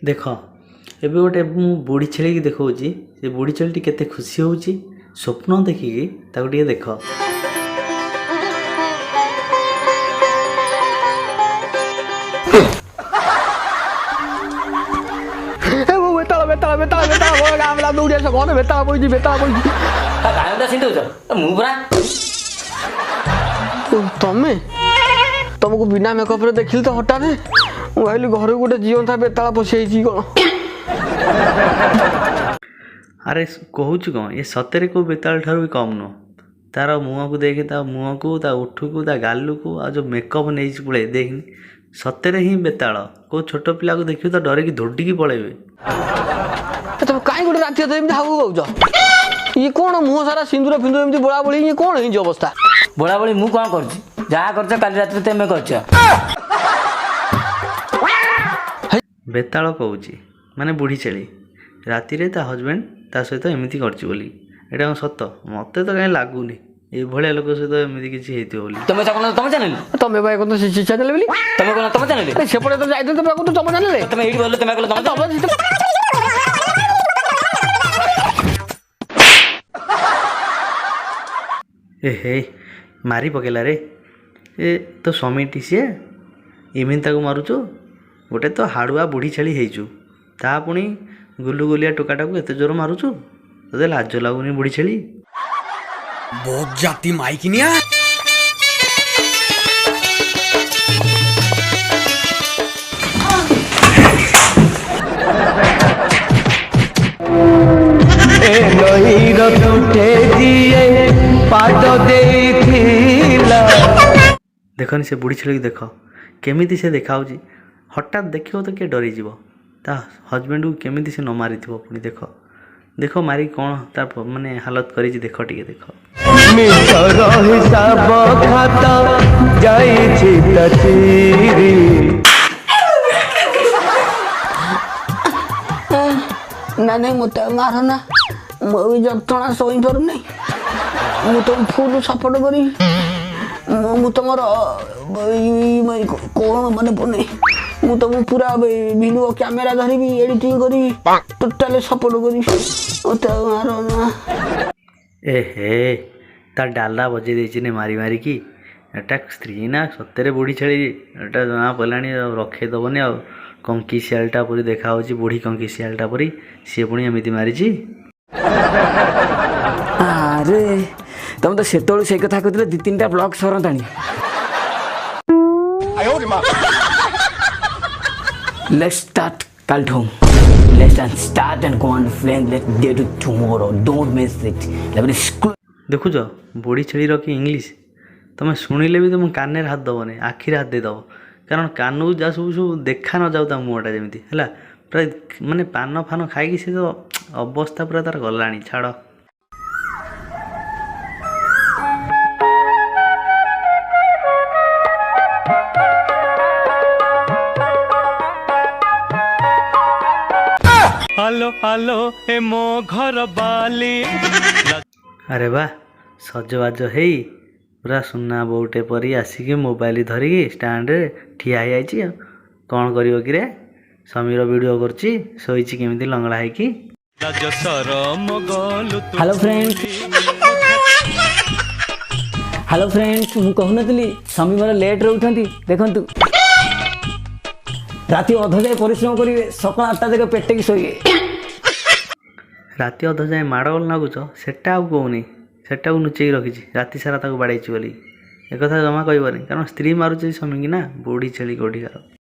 देख ଏବେ ଗୋଟେ ମୁଁ ବୁଢ଼ୀ ଛେଳିକି ଦେଖାଉଛି। ସେ ବୁଢ଼ୀ ଛେଳିଟି କେତେ ଖୁସି ହେଉଛି ସ୍ୱପ୍ନ ଦେଖିକି ତାକୁ ଟିକେ ଦେଖ। तमे तुमको बिना मेकअप रे देखिल तो हटात मुझे घर गोटे जीवंता बेताला पशि कौन। अरे कहूँ कौन ये सतरे को बेताल ठार भी कम नुह। तार मुँह को देखे ता मुँह को ता उठ को ता गालू को आ जो मेकअप नहीं पड़े देखनी सतरे ही बेताल को छोट पिला को देखिए तो डर की धोडिकी पड़ेबे। तुम कहीं गोटे राति हाउ कौच ये कौन मुँह सारा सिंदूर फिंदूर एमती बोला बोली ये कौन हो अवस्था बोला बोली मु कौन कर जहाँ कर काली रात तुम कर बेताल कहूँ माने बुढ़ी छेली राति रे ता हजबैंड ता सहित एमती करची बोली एटा सत मत तो कहीं लगुनि ये भाया लोक सहित एमती किसी हेतियो बोली। तुम तुम चैनल तुम भाई को चैनल बोली तुम कौन तुम चैनल सेपटे तो जाइए तो तुम चैनल तुम ये बोल तुम तुम ए हे मारी पकेला रे ए तो स्वामीटी सी एमती ताको मारुचु गोटे तो हाड़ुआ बुढ़ी छेली हेचु ता पुणी गुलु गुलिया टोकाटा को एत जोर मारुचु तोते लाज लगुनि बुढ़ी छेली बहुत जाति माइकिनिया देखनी से बुढ़ी छेली देख केमिति से देखा हठात देखियो तो किए डरी जीव ता हजबैंड को केमिति से न मारी पुणी देख देख मारी कौन ता माने हालत करी देख टिके देख ना नहीं मत मार ना मुझे जंत्रणा सही पार नहीं मु तुम फुल सपोर्ट करी मु तुम कौन मन पड़े मु तुम पूरा वीडियो कैमेरा धरी एडिटिंग करी टोटाल सपोर्ट करी मत मार ना ए हे ता डाला बजे देछि ने मारी मारी की एटा स्त्री ना सत्य बुढ़ी छेली एटा जना पलानी रखे दबनी आ कंकी सियालटा परी देखा बुढ़ी कंकी सियालटा परी सी पुणी एमती मारी। अरे तुम तो से कथा कहते दी तीन ब्लॉग सरंताणी लेट्स स्टार्ट कल होम let's start and go on friend let's day to tomorrow don't miss it. देखुच बुढ़ी छेली कि इंग्लीश तुम शुणिले भी तुम कान हाथ दबनी आखिर हाथ देदेव कारण कान जा सब सब देखा न जाऊ मुहटा जमी है पूरा माने पान फान खाई से तो अवस्था पूरा तार गलानी छाड़। हेलो हेलो ए मो घर बाली अरे वाह सजबाज है पूरा सुना बोटे परी आसिक मोबाइल धरिकी स्टाण्ड ठिया हो कौन कर कि समीर वीडियो करची शोची केमिति लंगड़ा है कि हेलो फ्रेंड्स मु कहूनी समी मोर लेट रोटी देखु राति अध जाए परिश्रम करेंगे सका 8टा तक पेटेक शोए राति अध जाए माड़गोल नागुच सेटा कहूनी सेटा लुचेक रखी राति सारा बाड़े बोली एक जमा कहबनी कारण स्त्री मारुच समी कि ना बुढ़ी छेली कोठिकार।